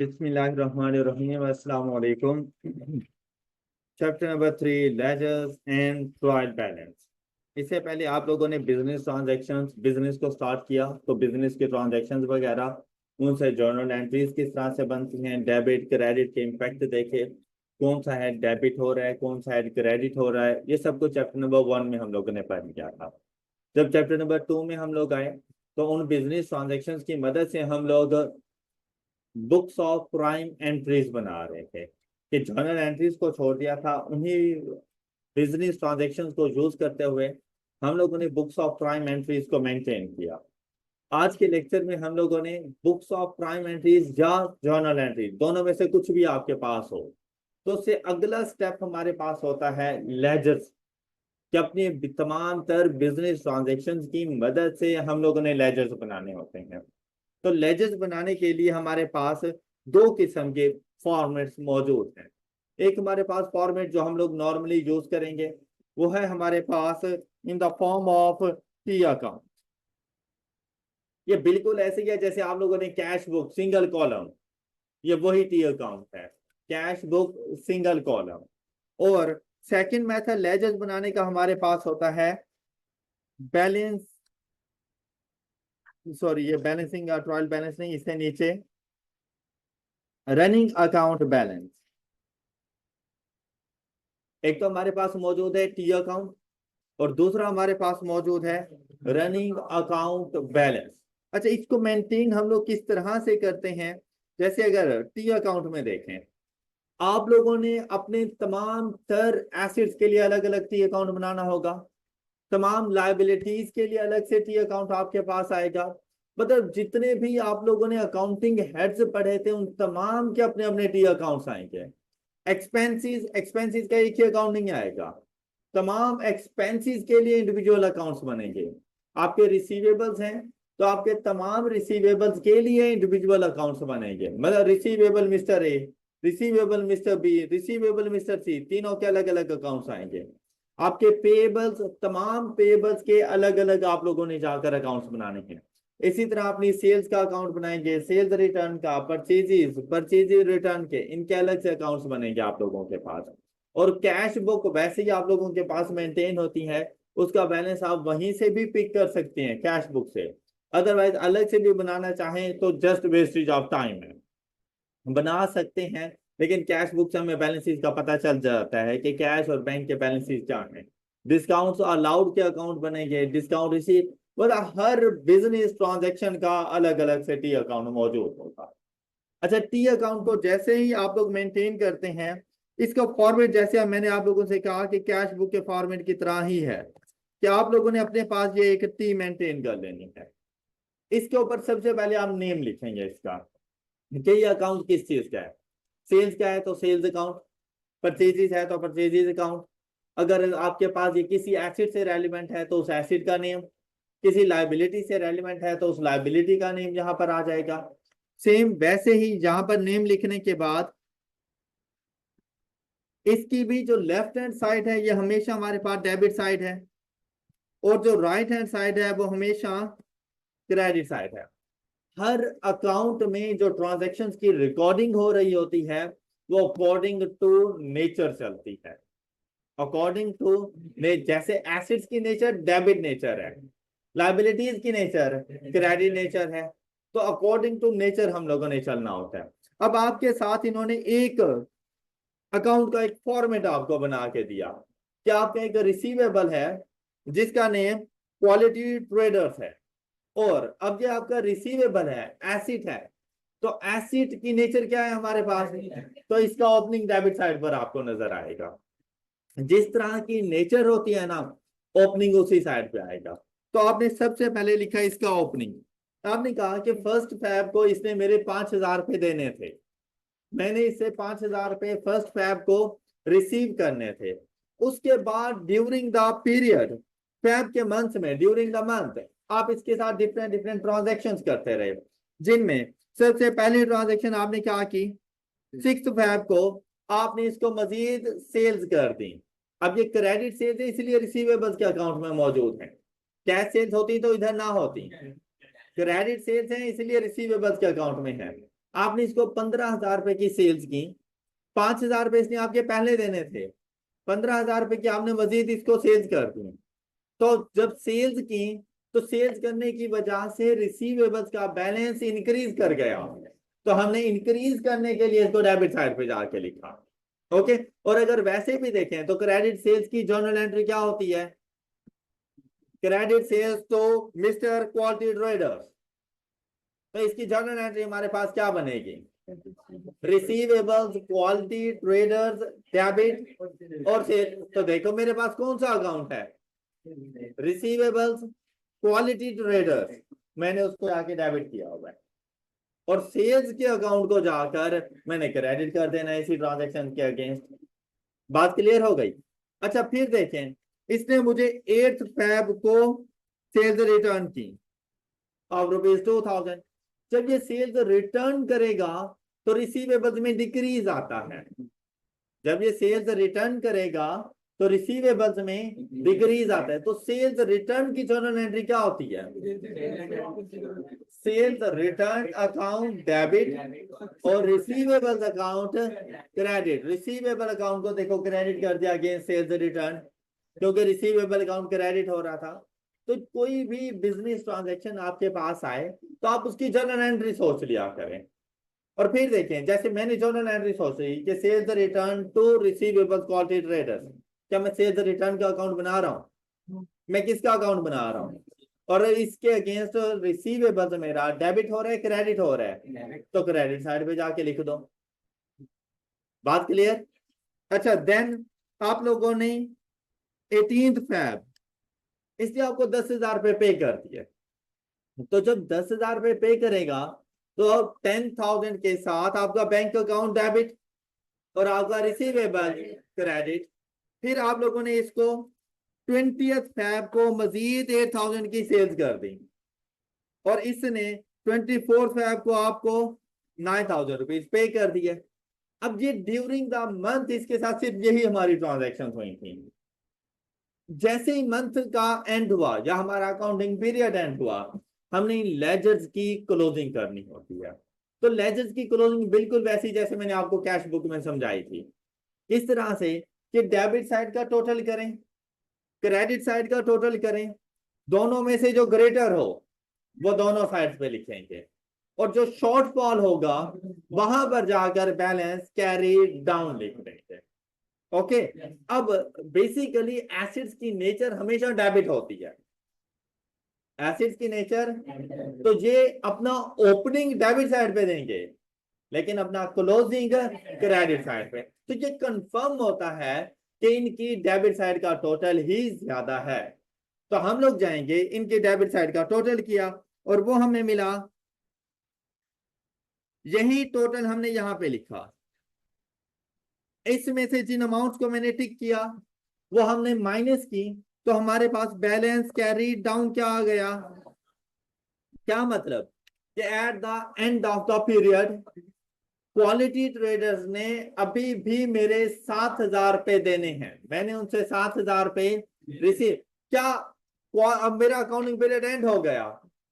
बिस्मिल्लाहिर्रहमानिर्रहीम अस्सलाम वालेकुम। Chapter number 3, ledgers and trial balance. इससे पहले आप लोगों ने बिजनेस ट्रांजैक्शंस, बिजनेस को स्टार्ट किया तो बिजनेस के ट्रांजैक्शंस वगैरह उनसे जर्नल एंट्रीज किस तरह से बनती हैं, डेबिट क्रेडिट के इम्पैक्ट देखे, कौन सा है डेबिट हो रहा है, कौन सा है क्रेडिट हो रहा है, ये सब कुछ चैप्टर नंबर 1 में हम लोगों ने पढ़ लिया था। जब चैप्टर नंबर 2 में हम लोग आए तो उन बिजनेस ट्रांजैक्शंस की मदद से हम लोग बुक्स ऑफ प्राइम एंट्रीज बना रहे थे कि जर्नल एंट्रीज को छोड़ दिया था, उन्हीं बिजनेस ट्रांजैक्शंस को यूज करते हुए हम लोगों ने बुक्स ऑफ प्राइम एंट्रीज को मेंटेन किया। आज के लेक्चर में हम लोगों ने बुक्स ऑफ प्राइम एंट्रीज या जर्नल एंट्रीज दोनों में से कुछ भी आपके पास हो तो उससे अगला स्टेप हमारे पास होता है लेजर्स, कि अपनी तमाम तर बिजनेस ट्रांजैक्शंस की मदद से हम लोगों ने लेजर्स बनाने होते हैं। तो लेजर्स बनाने के लिए हमारे पास दो किस्म के फॉर्मेट्स मौजूद हैं। एक हमारे पास फॉर्मेट जो हम लोग नॉर्मली यूज करेंगे वो है हमारे पास in the form of T account. ये बिल्कुल ऐसे ही है जैसे आप लोगों ने कैश बुक सिंगल कॉलम, ये वही टी अकाउंट है, कैश बुक सिंगल कॉलम। और सेकंड मेथड लेजर्स बनाने का हमारे पास होता है बैलेंस, सॉरी ये बैलेंसिंग ट्रायल बैलेंस नहीं, इससे नीचे रनिंग अकाउंट बैलेंस। एक तो हमारे पास मौजूद है टी अकाउंट और दूसरा हमारे पास मौजूद है रनिंग अकाउंट बैलेंस। अच्छा, इसको मेंटेन हम लोग किस तरह से करते हैं? जैसे अगर टी अकाउंट में देखें, आप लोगों ने अपने तमाम तर एसेट्स के लिए अलग अलग टी अकाउंट बनाना होगा, तमाम लायबिलिटीज के लिए अलग से टी अकाउंट आपके पास आएगा। मतलब जितने भी आप लोगों ने अकाउंटिंग हेड्स पढ़े थे उन तमाम के अपने अपने टी अकाउंट्स आएंगे। एक्सपेंसेस, एक्सपेंसेस का एक ही अकाउंट नहीं आएगा, तमाम एक्सपेंसेस के लिए इंडिविजुअल अकाउंट्स बनेंगे। आपके रिसीवेबल्स हैं तो आपके तमाम रिसीवेबल्स के लिए इंडिविजुअल अकाउंट्स बनेंगे। मतलब receivable mister A, receivable mister B, receivable mister C, तीनों के अलग अलग अकाउंट्स आएंगे। आपके पेएबल्स, तमाम पेएबल्स के अलग अलग आप लोगों ने जाकर अकाउंट्स बनाने हैं। इसी तरह अपनी सेल्स का अकाउंट बनाएंगे, सेल्स रिटर्न का, परचेजेस, परचेजेस रिटर्न के, इनके अलग से अकाउंट्स बनेंगे आप लोगों के पास। और कैश बुक वैसे ही आप लोगों के पास मेंटेन होती है, उसका बैलेंस आप वहीं से भी पिक कर सकते हैं कैश बुक से। अदरवाइज अलग से भी बनाना चाहें तो जस्ट वेस्टेज ऑफ टाइम है, बना सकते हैं, लेकिन कैश बुक से हमें बैलेंसेस का पता चल जाता है कि कैश और बैंक के बैलेंसेस क्या हैं। डिस्काउंट्स अलाउड के अकाउंट बनेंगे, डिस्काउंट रिसीव, मतलब हर बिजनेस ट्रांजैक्शन का अलग अलग से टी अकाउंट मौजूद होगा। अच्छा, टी अकाउंट को जैसे ही आप लोग मेंटेन करते हैं, इसका फॉर्मेट जैसे मैंने आप लोगों से कहा कि कैश बुक के फॉर्मेट की तरह ही है कि आप लोगों ने अपने पास ये एक टी मेंटेन कर लेनी है। इसके ऊपर सबसे पहले आप नेम लिखेंगे इसका कि ये अकाउंट किस चीज का है। सेल्स का है तो सेल्स अकाउंट, परचेजेस है तो परचेजेस अकाउंट, अगर आपके पास ये किसी एसेट से रेलिवेंट है तो उस एसेट का नेम, किसी लायबिलिटी से रेलिवेंट है तो उस लायबिलिटी का नेम यहाँ पर आ जाएगा। सेम वैसे ही यहाँ पर नेम लिखने के बाद इसकी भी जो लेफ्ट हैंड साइड है ये हमेशा हमारे पास डेबिट साइड है और जो राइट हैंड साइड है वो हमेशा क्रेडिट साइड है। हर अकाउंट में जो ट्रांजैक्शंस की रिकॉर्डिंग हो रही होती है वो अकॉर्डिंग टू नेचर चलती है, अकॉर्डिंग टू जैसे एसेट्स की नेचर डेबिट नेचर है, लायबिलिटीज की नेचर क्रेडिट नेचर है, तो अकॉर्डिंग टू नेचर हम लोगों ने चलना होता है। अब आपके साथ इन्होंने एक अकाउंट का एक फॉर्मेट आपको बना के दिया कि आपका एक रिसीवेबल है जिसका नेम क्वालिटी ट्रेडर्स है, और अब ये आपका रिसीवेबल है, एसिड है, तो एसिड की नेचर क्या है हमारे पास, तो इसका ओपनिंग डेबिट साइड पर आपको नजर आएगा। जिस तरह की नेचर होती है ना, ओपनिंग उसी साइड पे आएगा। तो आपने सबसे पहले लिखा इसका ओपनिंग, आपने कहा कि 1 फैब को इसने मेरे 5,000 रुपए देने थे, मैंने इससे 5,000 रुपए 1 फैब को रिसीव करने थे। उसके बाद ड्यूरिंग द पीरियड, फैब के मंथ में, ड्यूरिंग द मंथ आप इसके साथ डिफरेंट डिफरेंट ट्रांजेक्शन करते रहे, जिनमें सबसे पहली ट्रांजेक्शन आपने क्या की, 6 फैब को आपने इसको मजीद सेल्स कर दी। अब ये क्रेडिट सेल्स है इसलिए रिसीवेबल्स के अकाउंट में मौजूद है, कैश सेल्स होती तो इधर ना होती, क्रेडिट सेल्स है इसलिए रिसीवेबल्स के अकाउंट में है। आपने इसको 15,000 रुपए की सेल्स की, 5,000 रुपए इसने आपके पहले देने थे, 15,000 रुपए की आपने मजीद इसको सेल्स कर दी। तो जब सेल्स की तो सेल्स करने की वजह से रिसीवेबल्स का बैलेंस इंक्रीज कर गया, तो हमने इंक्रीज करने के लिए इसको डेबिट साइड पे जाके लिखा। ओके, और अगर वैसे भी देखें तो क्रेडिट सेल्स की जर्नल एंट्री क्या होती है? क्रेडिट सेल्स तो मिस्टर क्वालिटी ट्रेडर्स, तो इसकी जर्नल एंट्री हमारे पास क्या बनेगी? रिसीवेबल्स क्वालिटी ट्रेडर्स डेबिट और सेल। तो देखो मेरे पास कौन सा अकाउंट है? रिसीवेबल्स क्वालिटी ट्रेडर्स, मैंने उसको आके डेबिट किया हुआ है, और सेल्स के अकाउंट को जाकर मैंने क्रेडिट कर देना है इसी ट्रांजैक्शन के अगेंस्ट। बात क्लियर हो गई? अच्छा फिर देखें, इसने मुझे 8 फैब को सेल्स रिटर्न की ऑफ ₹2,000। जब ये सेल्स रिटर्न करेगा तो रिसीवेबल्स में डिक्रीज आता है। जब ये सेल्स रिटर्न करेगा तो रिसीवेबल्स में डिक्रीज आता है। तो सेल्स रिटर्न की जर्नल एंट्री क्या होती है? सेल्स रिटर्न अकाउंट डेबिट और receivables account credit. Receivable account को देखो क्रेडिट कर दिया अगेंस्ट सेल्स रिटर्न, क्योंकि रिसीवेबल अकाउंट क्रेडिट हो रहा था। तो कोई भी बिजनेस ट्रांजैक्शन आपके पास आए तो आप उसकी जर्नल एंट्री सोच लिया करें। और फिर देखें, जैसे मैंने जर्नल एंट्री सोची कि sales return to receivables quality traders, क्या मैं सेल्स रिटर्न का अकाउंट बना रहा हूँ? मैं किसका अकाउंट बना रहा हूँ? और इसके अगेंस्ट रिसीवेबल्स मेरा डेबिट हो रहा है क्रेडिट हो रहा है, तो क्रेडिट साइड पे जाके लिख दो। बात क्लियर? अच्छा देन आप लोगों ने 18 फैब, इसलिए आपको 10,000 रुपये पे कर दिए। तो जब 10,000 रुपये पे करेगा तो 10,000 के साथ आपका बैंक अकाउंट डेबिट और आपका रिसीवेबल क्रेडिट। फिर आप लोगों ने इसको 20th फैब को मजीद 8,000 की सेल्स कर दी, और इसने 24th फैब को आपको 9,000 रुपीज पे कर दिए। अब ये ड्यूरिंग द मंथ इसके साथ सिर्फ यही हमारी ट्रांजैक्शन हुई थी। जैसे ही मंथ का एंड हुआ या हमारा अकाउंटिंग पीरियड एंड हुआ, हमने लेजर्स की क्लोजिंग करनी होती है। तो लेजर्स की क्लोजिंग बिल्कुल वैसी जैसे मैंने आपको कैश बुक में समझाई थी, इस तरह से कि डेबिट साइड का टोटल करें, क्रेडिट साइड का टोटल करें, दोनों में से जो ग्रेटर हो वो दोनों साइड पे लिखेंगे, और जो शॉर्टफॉल होगा वहां पर जाकर बैलेंस कैरी डाउन लिख देंगे। ओके, अब बेसिकली एसिड्स की नेचर हमेशा डेबिट होती है। एसिड्स की नेचर, तो ये अपना ओपनिंग डेबिट साइड पे देंगे लेकिन अपना क्लोजिंग क्रेडिट साइड पे। तो ये कंफर्म होता है कि इनकी डेबिट साइड का टोटल ही ज्यादा है। तो हम लोग जाएंगे, इनके डेबिट साइड का टोटल किया और वो हमें मिला, यही टोटल हमने यहां पे लिखा। इसमें से जिन अमाउंट्स को मैंने टिक किया वो हमने माइनस की, तो हमारे पास बैलेंस कैरी डाउन क्या आ गया? क्या मतलब कि at the end of the period quality traders ने अभी भी मेरे 7,000 रुपए देने हैं, मैंने उनसे 7,000 रुपए रिसीव। क्या अब मेरा अकाउंटिंग पीरियड एंड हो गया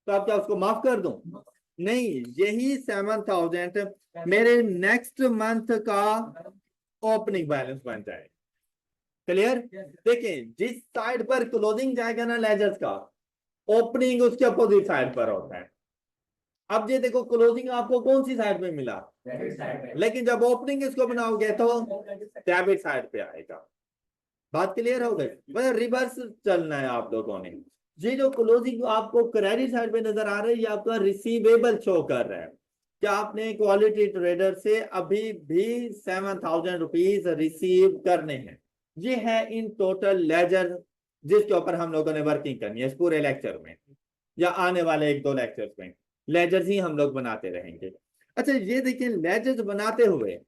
तो अब क्या उसको माफ कर दूं? नहीं, यही 7,000 मेरे नेक्स्ट मंथ का ओपनिंग बैलेंस बन जाए। क्लियर? देखिए, जिस साइड पर क्लोजिंग जाएगा ना लेजर्स का, ओपनिंग उसके अपोजिट साइड पर होता है। अब ये देखो क्लोजिंग आपको कौन सी साइड पे मिला? लेकिन जब ओपनिंग इसको बनाओगे तो डेबिट साइड पे आएगा। बात क्लियर हो गई? मतलब रिवर्स चलना है आप लोगों ने। ये जो क्लोजिंग आपको क्रेडिट साइड पे नजर आ रहा है ये आपका रिसीवेबल शो कर रहा है। क्या आपने क्वालिटी ट्रेडर से अभी भी 7,000 रुपीज रिसीव करने हैं? ये है इन टोटल लेजर जिसके ऊपर हम लोगों ने वर्किंग करनी है इस पूरे लेक्चर में या आने वाले 1-2 लेक्चर्स में। लेजर्स ही हम लोग बनाते रहेंगे। अच्छा ये देखिए, लेजर्स बनाते हुए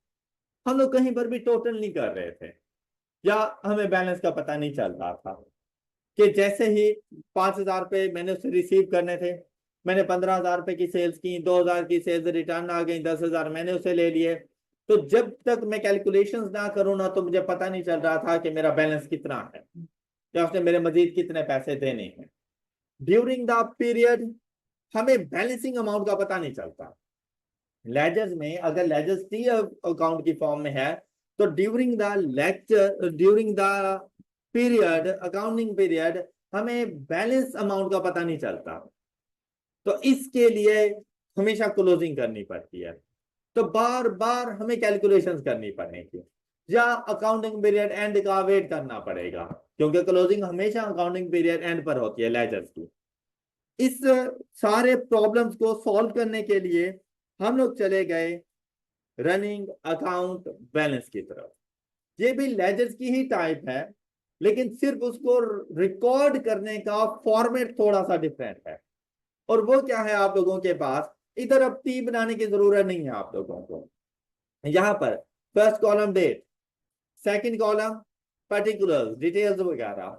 हम लोग कहीं पर भी टोटल नहीं कर रहे थे या हमें बैलेंस का पता नहीं चल रहा था कि जैसे ही 5,000 रुपए मैंने उससे रिसीव करने थे, मैंने 15,000 रुपए की सेल्स की, 2,000 की सेल्स रिटर्न आ गई, 10,000 मैंने उसे ले लिए। तो जब तक मैं कैलकुलेशंस ना करूं ना तो मुझे पता नहीं चल रहा था कि मेरा बैलेंस कितना है या उसने मेरे मजीद कितने पैसे देने हैं। ड्यूरिंग द पीरियड हमें बैलेंसिंग अमाउंट का पता नहीं चलता। लेजर्स में अगर लेजर्स टी अकाउंट की फॉर्म में है तो during the period, accounting period, हमें बैलेंस अमाउंट का पता नहीं चलता, तो इसके लिए हमेशा क्लोजिंग करनी पड़ती है, तो बार बार हमें कैलकुलेशंस करनी पड़ेगी या अकाउंटिंग पीरियड एंड का वेट करना पड़ेगा, क्योंकि क्लोजिंग हमेशा अकाउंटिंग पीरियड एंड पर होती है लेजर्स की। इस सारे प्रॉब्लम्स को सॉल्व करने के लिए हम लोग चले गए रनिंग अकाउंट बैलेंस की तरफ। ये भी लेजर्स की ही टाइप है, लेकिन सिर्फ उसको रिकॉर्ड करने का फॉर्मेट थोड़ा सा डिफरेंट है। और वो क्या है, आप लोगों के पास इधर अब टी बनाने की जरूरत नहीं है आप लोगों को। यहां पर first column date, second column particular details वगैरह,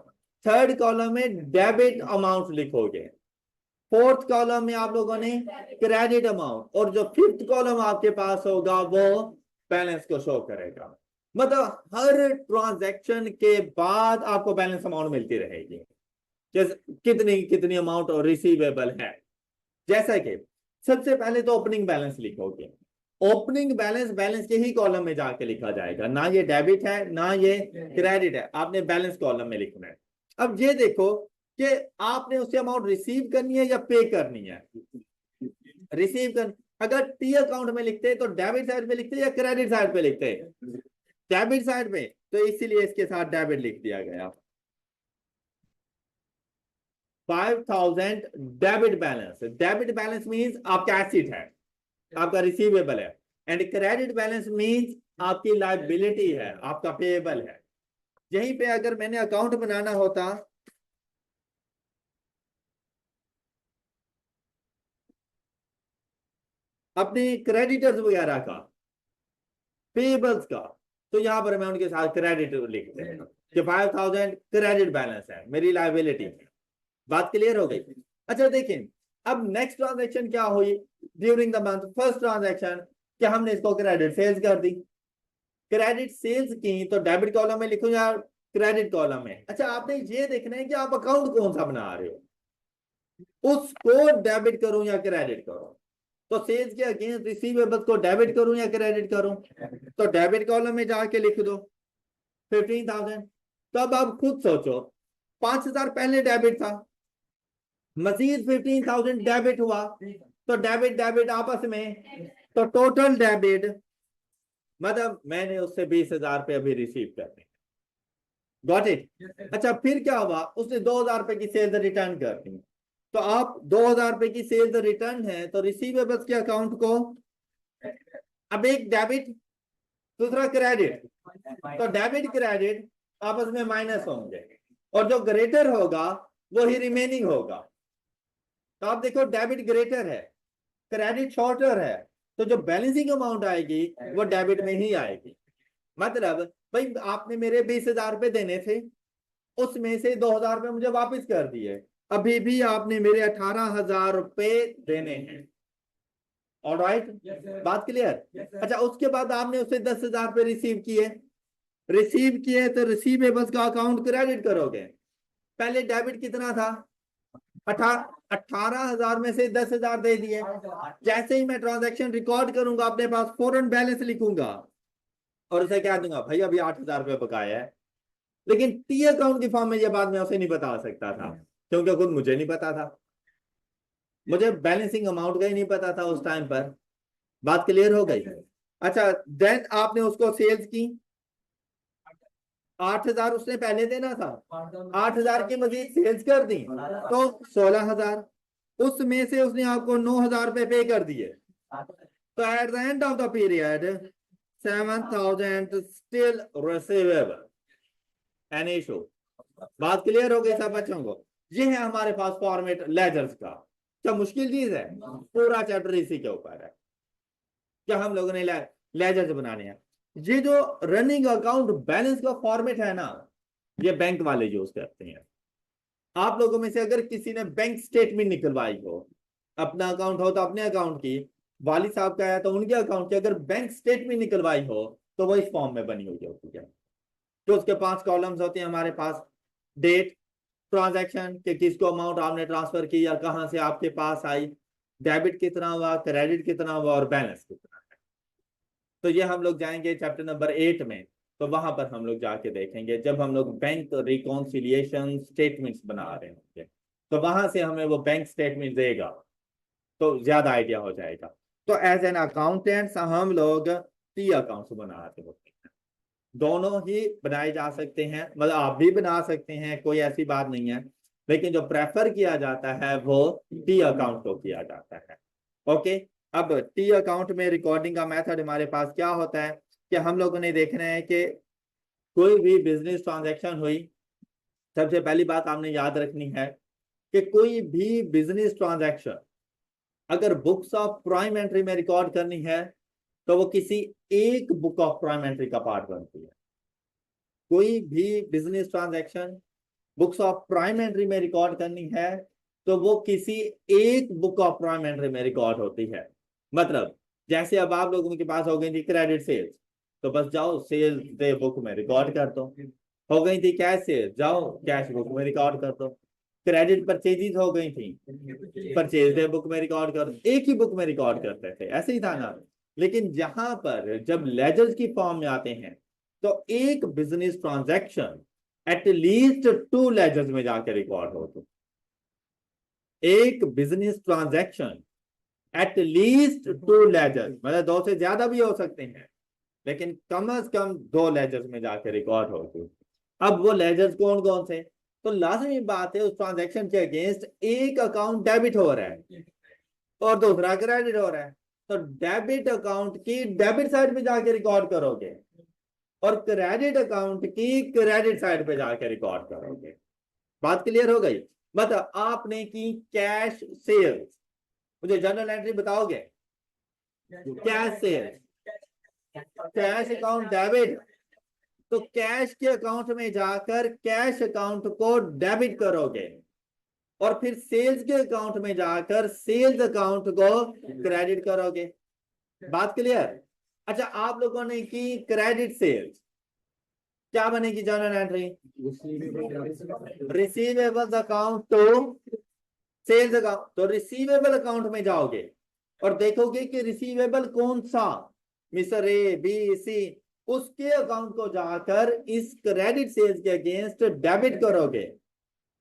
थर्ड कॉलम में डेबिट अमाउंट लिखोगे, फोर्थ कॉलम में आप लोगों ने क्रेडिट अमाउंट, और जो फिफ्थ कॉलम आपके पास होगा वो बैलेंस को शो करेगा। मतलब हर ट्रांजैक्शन के बाद आपको बैलेंस अमाउंट मिलती रहेगी, जैसे कितनी कितनी अमाउंट और रिसीवेबल है। जैसा कि सबसे पहले तो ओपनिंग बैलेंस लिखोगे, ओपनिंग बैलेंस बैलेंस के ही कॉलम में जाके लिखा जाएगा, ना ये डेबिट है ना ये क्रेडिट है, आपने बैलेंस कॉलम में लिखना है। अब ये देखो कि आपने उससे अमाउंट रिसीव करनी है या पे करनी है। रिसीव कर, अगर टी अकाउंट में लिखते हैं तो डेबिट साइड पे लिखते हैं या क्रेडिट साइड पे लिखते हैं? डेबिट साइड पे, तो इसीलिए इसके साथ डेबिट लिख दिया गया। 5000 debit balance, debit balance means आपका एसेट है, आपका रिसीवेबल है, एंड क्रेडिट बैलेंस मींस आपकी लायबिलिटी है, आपका पेएबल है। यहीं पे अगर मैंने अकाउंट बनाना होता अपने क्रेडिटर्स वगैरह का, पेबल्स का, तो यहां पर मैं उनके साथ क्रेडिट लिखते हैं कि 5000 क्रेडिट बैलेंस है, मेरी लायबिलिटी। बात क्लियर हो गई? अच्छा देखें, अब नेक्स्ट ट्रांजैक्शन क्या हुई during the month, first transaction, क्या हमने इसको क्रेडिट सेल्स कर दी। क्रेडिट सेल्स की तो डेबिट कॉलम में लिखो या क्रेडिट कॉलम में? अच्छा आपने ये देखना है कि आप अकाउंट कौन सा बना रहे हो, उसको डेबिट करूं या क्रेडिट करूं। तो सेल्स के अगेंस्ट रिसीवेबल्स को डेबिट करूं या क्रेडिट करूं? तो डेबिट कॉलम में जाके लिख दो 15,000। तो अब आप खुद सोचो, 5,000 पहले डेबिट था, मजीद 15,000 डेबिट हुआ, तो डेबिट डेबिट आपस में, तो टोटल डेबिट, मतलब मैंने उससे 20,000 रुपये अभी रिसीव करने। Got it? अच्छा फिर क्या हुआ, उसने 2,000 रुपए की सेल्स रिटर्न कर दी, तो आप 2,000 रुपए की सेल्स रिटर्न है तो रिसीवेबल्स के अकाउंट को, अब एक डेबिट दूसरा क्रेडिट, तो डेबिट क्रेडिट आपस में माइनस होंगे, और जो ग्रेटर होगा वो ही रिमेनिंग होगा। तो आप देखो डेबिट ग्रेटर है, क्रेडिट शॉर्टर है, तो जो बैलेंसिंग अमाउंट आएगी वो डेबिट में ही आएगी। मतलब भाई आपने मेरे 20,000 रुपए देने थे, उसमें से 2,000 रुपए मुझे वापस कर दिए, अभी भी आपने मेरे 18,000 रुपए देने हैं। ऑलराइट, बात क्लियर? अच्छा उसके बाद आपने उससे 10,000 रुपए रिसीव किए तो रिसीवेबल्स का अकाउंट क्रेडिट करोगे। पहले डेबिट कितना था, 18,000 में से 10,000 दे दिए। जैसे ही मैं ट्रांजैक्शन रिकॉर्ड करूंगा अपने पास फौरन बैलेंस लिखूंगा और उसे कह दूंगा भाई अभी 8,000 रुपये बकाया है। लेकिन टी अकाउंट की फॉर्म में यह बात मैं उसे नहीं बता सकता था, क्योंकि खुद मुझे नहीं पता था, मुझे बैलेंसिंग अमाउंट का ही नहीं पता था उस टाइम पर। बात क्लियर हो गई? अच्छा देन आपने उसको सेल्स की, 8,000 उसने पहले देना था, 8,000 की मजीद सेल्स कर दी तो 16,000, उसमें से उसने आपको 9,000 रुपए पे कर दिए, तो at the end of the period 7,000 still receivable, any issue? बात क्लियर हो गई सब बच्चों को? ये है हमारे पास फॉर्मेट लेजर्स का। क्या मुश्किल चीज है? पूरा चैप्टर इसी के ऊपर है, क्या हम लोगों ने लेजर्स बनाने हैं। ये जो रनिंग अकाउंट बैलेंस का फॉर्मेट है ना, ये बैंक वाले यूज करते हैं। आप लोगों में से अगर किसी ने बैंक स्टेटमेंट निकलवाई हो, अपना अकाउंट हो तो अपने अकाउंट की, वालिद साहब का है तो उनके अकाउंट की, अगर बैंक स्टेटमेंट निकलवाई हो तो वो इस फॉर्म में बनी हुई होती है। तो उसके 5 कॉलम्स होते हैं हमारे पास, डेट, ट्रांजैक्शन कि किसको अमाउंट आपने ट्रांसफर की या कहां से आपके पास आई, डेबिट कितना हुआ, क्रेडिट कितना हुआ और बैलेंस कितना है। तो ये हम लोग जाएंगे चैप्टर नंबर 8 में, तो वहां पर हम लोग जाके देखेंगे जब हम लोग बैंक रिकॉन्सिलिएशन स्टेटमेंट्स बना रहे होंगे, तो वहां से हमें वो बैंक स्टेटमेंट देगा तो ज्यादा आइडिया हो जाएगा। तो एज एन अकाउंटेंट्स हम लोग टी अकाउंट्स बनाते होते हैं, दोनों ही बनाए जा सकते हैं, मतलब आप भी बना सकते हैं, कोई ऐसी बात नहीं है, लेकिन जो प्रेफर किया जाता है वो टी अकाउंट को किया जाता है। ओके, अब टी अकाउंट में रिकॉर्डिंग का मेथड हमारे पास क्या होता है कि हम लोगों ने देखना है कि कोई भी बिजनेस ट्रांजैक्शन हुई, सबसे पहली बात आपने याद रखनी है कि कोई भी बिजनेस ट्रांजैक्शन अगर बुक्स ऑफ प्राइम एंट्री में रिकॉर्ड करनी है तो वो किसी एक बुक ऑफ प्राइम एंट्री का पार्ट बनती है। कोई भी business transaction books of prime entry में रिकॉर्ड करनी है तो वो किसी एक बुक ऑफ प्राइम एंट्री में रिकॉर्ड होती है। मतलब जैसे अब आप लोगों के पास हो गई थी क्रेडिट सेल्स, तो बस जाओ सेल्स डे बुक में रिकॉर्ड कर दो। हो गई थी कैश सेल्स, जाओ कैश बुक में रिकॉर्ड कर दो। क्रेडिट परचेजेस हो गई थी, परचेज डे बुक में रिकॉर्ड कर दो, एक ही बुक में रिकॉर्ड करते थे, ऐसे ही था ना। लेकिन जहां पर जब लेजर्स की फॉर्म में आते हैं तो एक बिजनेस ट्रांजैक्शन एटलीस्ट 2 लेजर्स में जाकर रिकॉर्ड हो। तो एक बिजनेस ट्रांजैक्शन एटलीस्ट 2 लेजर्स, मतलब 2 से ज्यादा भी हो सकते हैं, लेकिन कम से कम 2 लेजर्स में जाकर रिकॉर्ड हो। तो अब वो लेजर्स कौन कौन से, तो लाजमी बात है उस ट्रांजैक्शन के अगेंस्ट एक अकाउंट डेबिट हो रहा है और दूसरा क्रेडिट हो रहा है, तो डेबिट अकाउंट की डेबिट साइड पे जाके रिकॉर्ड करोगे और क्रेडिट अकाउंट की क्रेडिट साइड पे जाके रिकॉर्ड करोगे। बात क्लियर हो गई। मतलब आपने की कैश सेल्स, मुझे जनरल एंट्री बताओगे? Cash sales, cash account debit, तो कैश के अकाउंट में जाकर कैश अकाउंट को डेबिट करोगे और फिर सेल्स के अकाउंट में जाकर सेल्स अकाउंट को क्रेडिट करोगे। बात क्लियर? अच्छा, आप लोगों ने की क्रेडिट सेल्स, क्या बनेगी general entry? Receivables account to sales account, तो रिसीवेबल अकाउंट में जाओगे और देखोगे कि रिसीवेबल कौन सा, मिस्टर ए बी सी, उसके अकाउंट को जाकर इस क्रेडिट सेल्स के अगेंस्ट डेबिट करोगे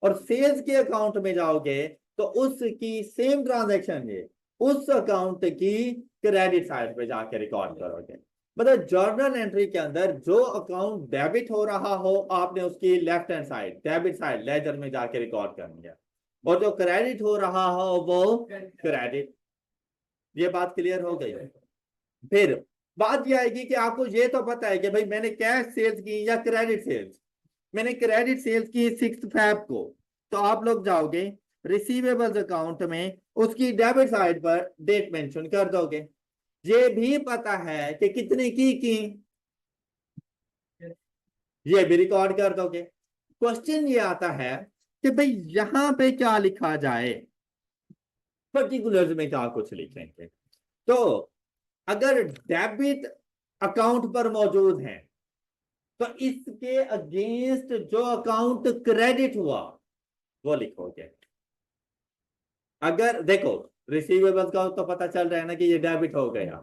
और सेल्स के अकाउंट में जाओगे तो उसकी सेम ट्रांजैक्शन है उस अकाउंट की क्रेडिट साइड पे जाके रिकॉर्ड करोगे। मतलब जर्नल एंट्री के अंदर जो अकाउंट डेबिट हो रहा हो आपने उसकी left hand side debit side ledger में जाके रिकॉर्ड करनी है, और जो क्रेडिट हो रहा हो वो क्रेडिट। ये बात क्लियर हो गई। फिर बात यह आएगी कि आपको ये तो पता है कि भाई मैंने कैश सेल्स की या क्रेडिट सेल्स, मैंने क्रेडिट सेल्स की 6 फैब को, तो आप लोग जाओगे रिसीवेबल्स अकाउंट में उसकी डेबिट साइड पर डेट मेंशन कर दोगे। ये भी पता है कि कितने की ये भी रिकॉर्ड कर दोगे। क्वेश्चन ये आता है कि भाई यहां पे क्या लिखा जाए, पर्टिकुलर्स में क्या कुछ लिखेंगे। तो अगर डेबिट अकाउंट पर मौजूद है तो इसके अगेंस्ट जो अकाउंट क्रेडिट हुआ वो लिखोगे। अगर देखो रिसीवेबल्स का तो पता चल रहा है ना कि ये डेबिट हो गया,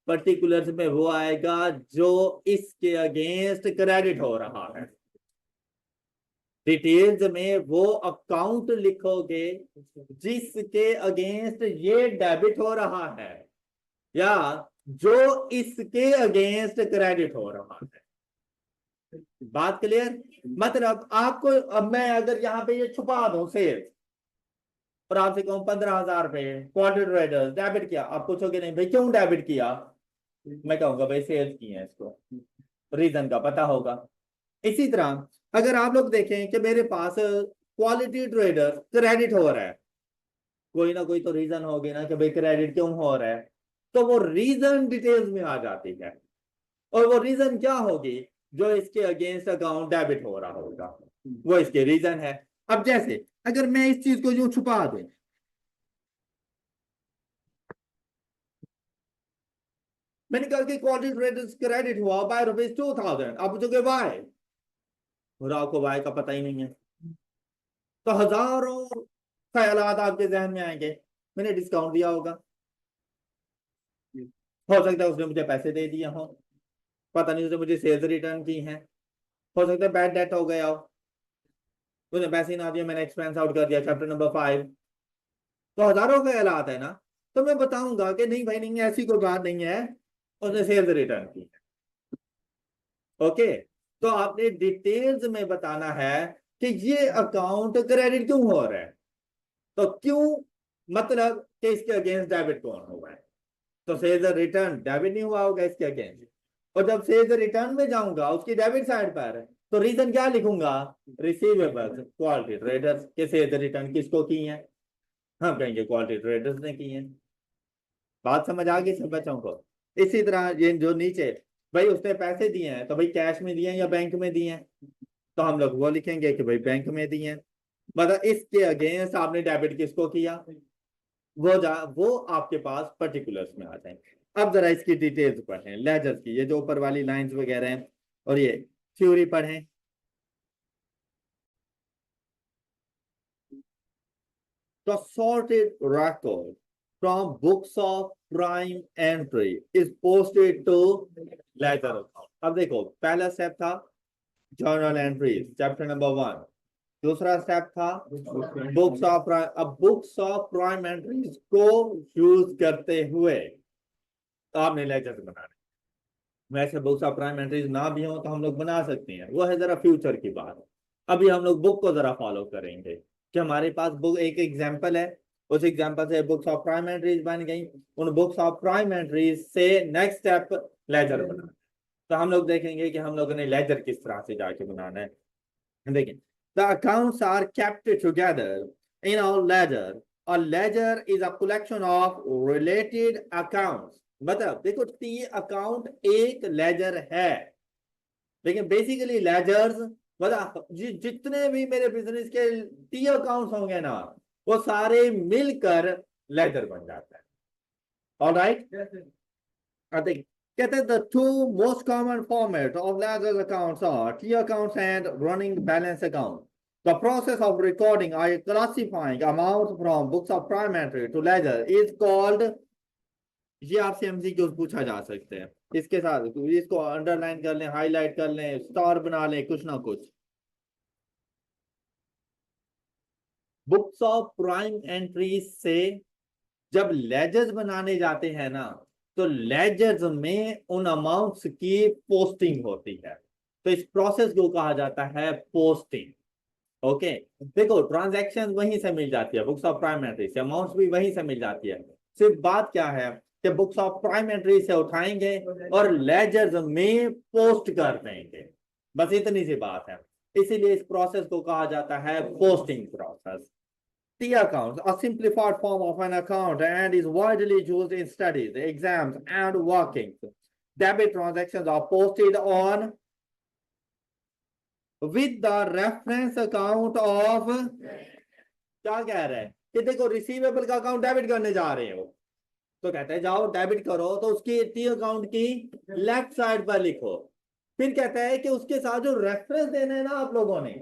पर्टिकुलर्स में वो आएगा जो इसके अगेंस्ट क्रेडिट हो रहा है। डिटेल्स में वो अकाउंट लिखोगे जिसके अगेंस्ट ये डेबिट हो रहा है या जो इसके अगेंस्ट क्रेडिट हो रहा है। बात क्लियर? मतलब आपको अब मैं अगर यहाँ पे ये छुपा दूं सेल्स और आपसे कहूं 15,000 रुपए क्वार्टर ट्रेडर्स डेबिट किया, आप पूछोगे नहीं भाई क्यों डेबिट किया, मैं कहूंगा भाई सेल्स की है, इसको रीजन का पता होगा। इसी तरह अगर आप लोग देखें कि मेरे पास क्वालिटी ट्रेडर क्रेडिट हो रहा है, कोई ना कोई तो रीजन होगी ना कि भाई क्रेडिट क्यों हो रहा है, तो वो रीजन डिटेल्स में आ जाती है और वो रीजन क्या होगी, जो इसके अगेंस्ट अकाउंट डेबिट हो रहा होगा वो इसके रीजन है। अब जैसे अगर मैं इस चीज को यूं छुपा दूं, मैंने कहा कि क्वालिटी ट्रेडर्स क्रेडिट हुआ बाय ₹2,000, आप पूछोगे वाई, और आपको वाई का पता ही नहीं है, तो हजारों ख्यालात आपके जहन में आएंगे। मैंने डिस्काउंट दिया होगा, हो सकता है उसने मुझे पैसे दे दिए हो, पता नहीं उसने मुझे सेल्स रिटर्न की हैं, हो सकता है बैड डेट हो गया हो, उसने पैसे ही ना दिया, मैंने एक्सपेंस आउट कर दिया, चैप्टर नंबर 5। तो हजारों के हालात है ना, तो मैं बताऊंगा कि नहीं भाई नहीं ऐसी कोई बात नहीं है, उसने सेल्स रिटर्न की। ओके, तो आपने डिटेल्स में बताना है कि ये अकाउंट क्रेडिट क्यों हो रहा है, तो क्यों मतलब कि इसके अगेंस्ट डेबिट कौन हुआ है, तो सेल्स रिटर्न डेबिट नहीं हुआ होगा इसके अगेंस्ट। और जब सेल्स रिटर्न में जाऊंगा उसकी डेबिट साइड पर, तो रीजन क्या लिखूंगा, रिसीवेबल्स क्वालिटी ट्रेडर्स के सेल्स रिटर्न किसको की है, हम कहेंगे क्वालिटी ट्रेडर्स ने की है। बात समझ आ गई सब बच्चों को। इसी तरह ये जो नीचे, भाई उसने पैसे दिए हैं तो भाई कैश में दिए हैं या बैंक में दिए हैं, तो हम लोग वो लिखेंगे कि भाई बैंक में दिए हैं। मतलब इसके अगेंस्ट आपने डेबिट किसको किया, वो आपके पास पर्टिकुलर्स में आ जाएंगे। अब जरा इसकी डिटेल्स पढ़ें, लेजर्स की, ये जो ऊपर वाली लाइंस वगैरह हैं, और ये थ्योरी पढ़ें। The sorted record from books of prime entry is posted to ledger account। अब देखो पहला स्टेप था जर्नल एंट्रीज चैप्टर नंबर 1, दूसरा स्टेप था बुक्स ऑफ प्राइम। अब बुक्स ऑफ प्राइम एंट्रीज को यूज करते हुए आपने लेजर बनाने, वैसे बुक्स ऑफ प्राइम एंट्रीज ना भी हो तो हम लोग बना सकते हैं, वो है जरा फ्यूचर की बात। अभी हम लोग बुक को जरा फॉलो करेंगे कि हमारे पास बुक एक एग्जांपल है, उस एग्जांपल से बुक्स ऑफ प्राइम एंट्रीज बन गई, उन बुक्स ऑफ प्राइम एंट्रीज से नेक्स्ट स्टेप लेजर बनाना। तो हम लोग देखेंगे कि हम लोगों ने लेजर किस तरह से जाके बनाना है। देखिए, the accounts are kept together in a ledger। A ledger is a collection of related accounts। मतलब देखो टी अकाउंट एक लेजर है, लेकिन बेसिकली लेजर्स मतलब जितने भी मेरे बिजनेस के टी अकाउंट्स होंगे ना, वो सारे मिलकर लेजर बन जाता है। Alright, right? कहते हैं the two most common format of ledger accounts are T accounts and running balance account। The process of recording or classifying amounts from books of prime entry to ledger is called, ये आपसे MCQ पूछा जा सकते हैं, इसके साथ इसको underline कर लें, हाईलाइट कर लें, स्टार बना लें, कुछ ना कुछ। बुक्स ऑफ प्राइम एंट्री से जब लेजर्स बनाने जाते हैं ना, तो लेजर्स में उन अमाउंट्स की पोस्टिंग होती है, तो इस प्रोसेस को कहा जाता है पोस्टिंग। ओके, देखो ट्रांजैक्शन वहीं से मिल जाती है, बुक्स ऑफ प्राइम एंट्री से अमाउंट्स भी वहीं से मिल जाती है। सिर्फ बात क्या है कि बुक्स ऑफ प्राइम एंट्री से उठाएंगे और लेजर्स में पोस्ट कर देंगे, बस इतनी सी बात है। इसीलिए इस प्रोसेस को कहा जाता है posting process. T account, a simplified form of an account, and is widely used in studies, exams, and workings. Debit transactions are posted on with the reference account of, क्या कह रहे हैं कि देखो रिसीवेबल का अकाउंट डेबिट करने जा रहे हो, तो कहते हैं जाओ डेबिट करो, तो उसकी टी अकाउंट की लेफ्ट साइड पर लिखो। फिर कहता है कि उसके साथ जो रेफरेंस देना है ना आप लोगों ने,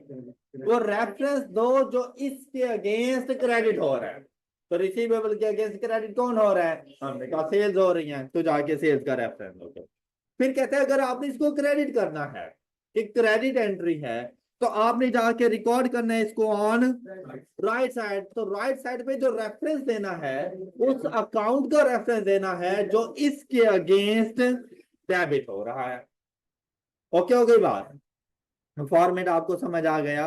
वो रेफरेंस दो जो इसके अगेंस्ट क्रेडिट हो रहा है। तो रिसीवेबल के अगेंस्ट क्रेडिट कौन हो रहा है, हमने कहा सेल्स हो रही है, तो जाके सेल्स का रेफरेंस दो। फिर कहता है अगर आपने इसको क्रेडिट करना है, एक क्रेडिट एंट्री है, तो आपने जाके रिकॉर्ड करना है इसको ऑन राइट साइड। तो राइट साइड पे जो रेफरेंस देना है, उस अकाउंट का रेफरेंस देना है जो इसके अगेंस्ट डेबिट हो रहा है। ओके हो गई बात, फॉर्मेट आपको समझ आ गया।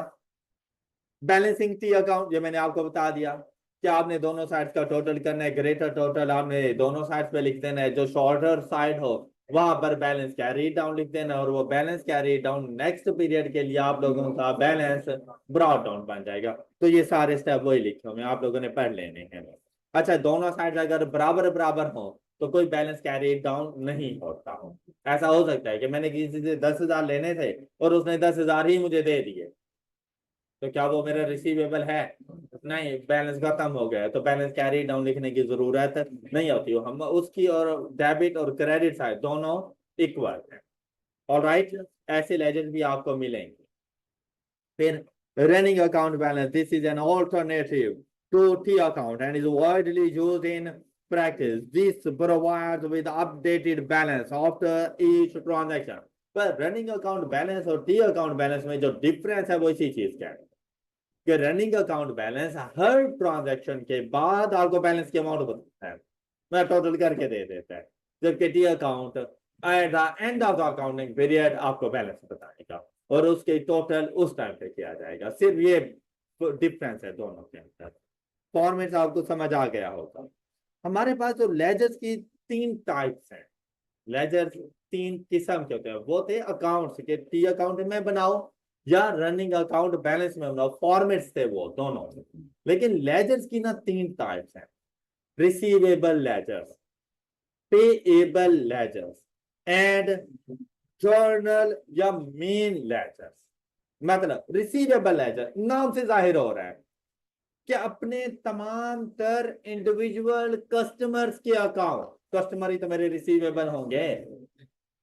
बैलेंसिंग टी अकाउंट, ये मैंने आपको बता दिया कि आपने दोनों साइड का टोटल करना है, ग्रेटर टोटल आपने दोनों साइड पे लिख देना है, जो शॉर्टर साइड हो वहां पर बैलेंस कैरी डाउन लिख देना, और वो balance carry down next period के लिए आप लोगों का बैलेंस ब्रॉट डाउन बन जाएगा। तो ये सारे स्टेप वही लिखे हुए आप लोगों ने पढ़ लेने हैं। अच्छा, दोनों साइड अगर बराबर बराबर हो तो कोई बैलेंस कैरी डाउन नहीं होता हो। ऐसा हो सकता है कि मैंने किसी से 10,000 लेने थे और उसने 10,000 ही मुझे दे दिए, तो क्या वो मेरा रिसीवेबल है, नहीं, बैलेंस खत्म हो गया, तो बैलेंस कैरी डाउन लिखने की जरूरत नहीं होती। हम उसकी और डेबिट और क्रेडिट साइड दोनों इक्वल है। ऑलराइट, ऐसे लेजर भी आपको मिलेंगे। फिर running account balance, this is an alternative to T account and is widely used in practice. This provides with updated balance after each transaction. पर रनिंग अकाउंट बैलेंस और T account balance में जो difference है वो इसी चीज का है कि रनिंग अकाउंट बैलेंस हर ट्रांजैक्शन के बाद आपको बैलेंस की अमाउंट बताता है, मैं टोटल करके दे देता है, जबकि T account at the end of the accounting period आपको बैलेंस बताएगा और उसके टोटल उस टाइम पे किया जाएगा। सिर्फ ये डिफरेंस है दोनों के अंदर। फॉर्मेट आपको समझ आ गया होगा। हमारे पास जो लेजर्स की 3 टाइप्स हैं, लेजर्स 3 किस्म के होते हैं, वो थे अकाउंट्स के टी अकाउंट में बनाओ या रनिंग अकाउंट बैलेंस में बनाओ, फॉर्मेट्स थे वो दोनों। लेकिन लेजर्स की ना 3 टाइप्स हैं, receivable ledgers, payable ledgers and journal या मेन लेजर्स। मतलब रिसीवेबल लेजर नाम से जाहिर हो रहा है कि अपने तमाम तर इंडिविजुअल कस्टमर्स के अकाउंट, कस्टमर ही तो मेरे रिसीवेबल होंगे,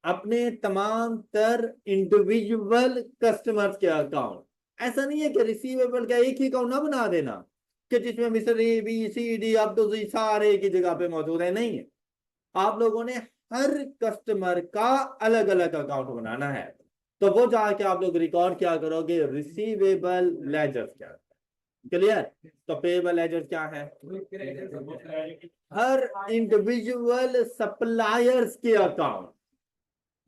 अपने तमाम तर इंडिविजुअल कस्टमर्स के अकाउंट। ऐसा नहीं है कि रिसीवेबल का एक ही अकाउंट ना बना देना कि जिसमें mister A B C D अब तो सारे एक ही जगह पे मौजूद है, नहीं है। आप लोगों ने हर कस्टमर का अलग अलग अकाउंट बनाना है, तो वो जाके आप लोग रिकॉर्ड क्या करोगे, रिसीवेबल लेजर्स क्या। क्लियर? तो पेएबल लेजर क्या है, हर इंडिविजुअल सप्लायर्स के अकाउंट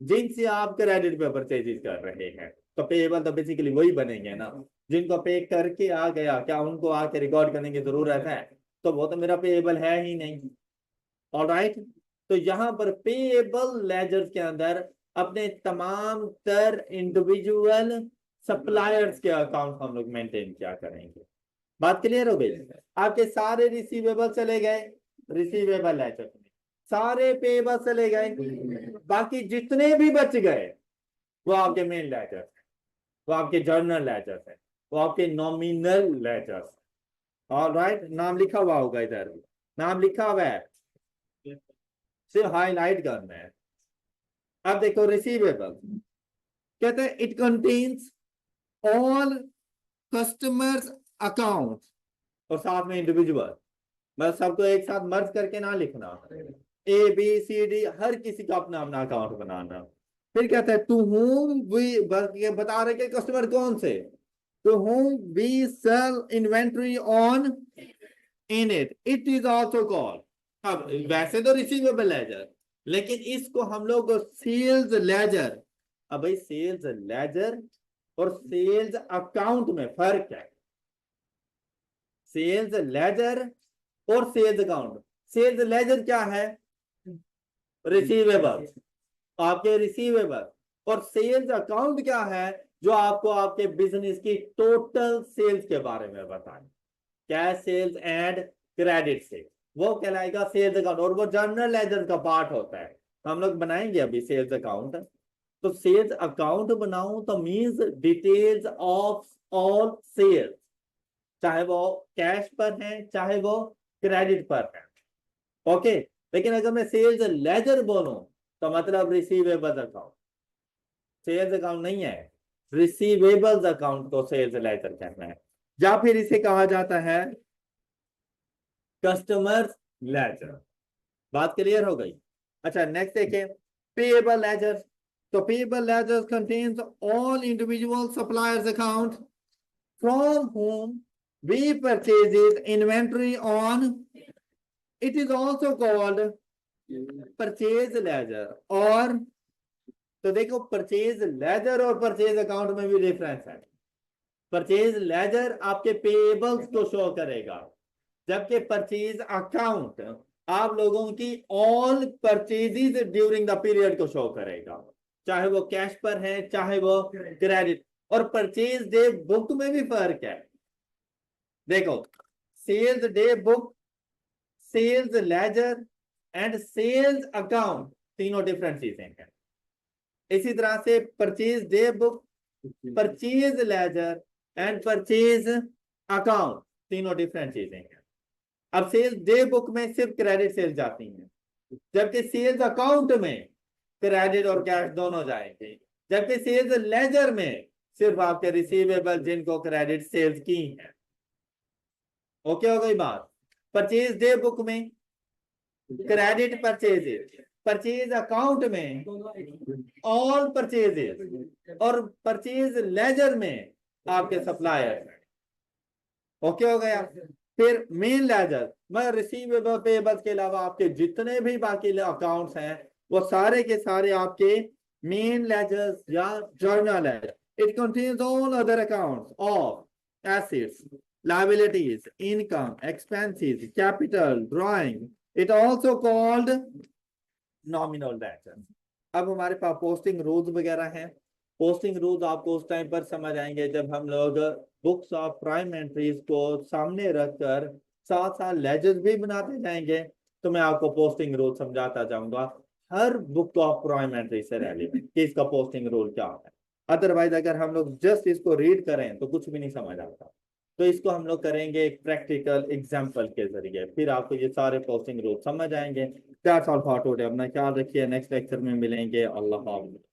जिनसे आप क्रेडिट पे परचेज कर रहे हैं। तो पेएबल तो बेसिकली वही बनेंगे ना जिनको पे करके आ गया, क्या उनको आके रिकॉर्ड करने की जरूरत है? तो वो तो मेरा पेएबल है ही नहीं। ऑलराइट, तो यहां पर पेएबल लेजर्स के अंदर अपने तमाम तर इंडिविजुअल सप्लायर्स के अकाउंट हम लोग मेंटेन क्या करेंगे। बात क्लियर हो गई? आपके सारे रिसीवेबल चले गए रिसीवेबल लेजर में, सारे पेएबल चले गए, बाकी जितने भी बच गए वो आपके मेन लेजर है, वो आपके जर्नल लेजर है, वो आपके नॉमिनल लेजर। ऑलराइट, नाम लिखा हुआ होगा, इधर नाम लिखा हुआ है, सिर्फ हाईलाइट करना है। अब देखो रिसीवेबल कहते हैं it contains all customers account और साथ में इंडिविजुअल, बस सबको एक साथ मर्ज करके ना लिखना, ए बी सी डी हर किसी का अपना अपना अकाउंट बनाना। फिर कहता है टू होम वी, बता रहे कि कस्टमर कौन से, to whom we sell inventory on in it, it is also called. अब वैसे तो रिसीवेबल लेजर, लेकिन इसको हम लोग सेल्स लेजर। अब भाई सेल्स लेजर और सेल्स अकाउंट में फर्क है। सेल्स लेजर और सेल्स अकाउंट, सेल्स लेजर क्या है, रिसीवेबल, आपके रिसीवेबल, और सेल्स अकाउंट क्या है, जो आपको आपके बिजनेस की टोटल सेल्स के बारे में बताए, cash sales and credit sales, वो कहलाएगा सेल्स अकाउंट, और वो जर्नल लेजर का पार्ट होता है। हम लोग बनाएंगे अभी सेल्स अकाउंट। तो सेल्स अकाउंट बनाऊं तो means details of all sales, चाहे वो कैश पर है चाहे वो क्रेडिट पर है। ओके, लेकिन अगर मैं सेल्स लेजर बोलूं तो मतलब रिसीवेबल अकाउंट, सेल्स अकाउंट नहीं है, रिसीवेबल्स अकाउंट को सेल्स लेजर कहना है, या फिर इसे कहा जाता है कस्टमर लेजर। बात क्लियर हो गई? अच्छा, नेक्स्ट देखें पेएबल लेजर। तो payable ledger contains all individual suppliers account from whom we purchases inventory on, it is also called purchase ledger। और तो देखो परचेज लेजर और परचेज अकाउंट में भी डिफरेंस है। परचेज लेजर आपके पेएबल्स को शो करेगा, जबकि परचेज अकाउंट आप लोगों की all purchases during the period को शो करेगा, चाहे वो कैश पर है चाहे वो क्रेडिट। और परचेज डे बुक में भी फर्क है। देखो sales day book, sales ledger and sales account तीनों डिफरेंट चीजें हैं। इसी तरह से purchase day book, purchase ledger and purchase account तीनों डिफरेंट चीजें हैं। अब सेल्स डे बुक में सिर्फ क्रेडिट सेल्स जाती हैं, जबकि सेल्स अकाउंट में क्रेडिट और कैश दोनों जाएंगे, जबकि सेल्स लेजर में सिर्फ आपके रिसीवेबल जिनको क्रेडिट सेल्स की है। ओके हो गई बात। परचेज डे बुक में, क्रेडिट परचेजेज, परचेज अकाउंट में ऑल परचेजेज, और परचेज लेजर में आपके सप्लायर। ओके हो गया। फिर मेन लेजर मैं रिसीवेबल पेबल के अलावा आपके जितने भी बाकी अकाउंट्स हैं वो सारे के सारे आपके मेन लेजर्स या जर्नल है। It contains all other accounts of assets, liabilities, income, expenses, capital, drawing. It also called nominal ledger. अब हमारे पास पोस्टिंग रूल्स वगैरह हैं। पोस्टिंग रूल्स आपको उस टाइम पर समझ आएंगे जब हम लोग बुक्स ऑफ प्राइम एंट्रीज को सामने रखकर साथ साथ लेजर्स भी बनाते जाएंगे, तो मैं आपको पोस्टिंग रूल समझाता जाऊंगा हर बुक ऑफ प्राइम एंट्री से रेलेवेंट कि इसका पोस्टिंग रूल क्या है। अदरवाइज अगर हम लोग जस्ट इसको रीड करें तो कुछ भी नहीं समझ आता। तो इसको हम लोग करेंगे एक प्रैक्टिकल एग्जाम्पल के जरिए, फिर आपको ये सारे पोस्टिंग रूल समझ आएंगे। That's all for today. अपना ख्याल रखिए, नेक्स्ट लेक्चर में मिलेंगे। अल्लाह हाफ़िज़।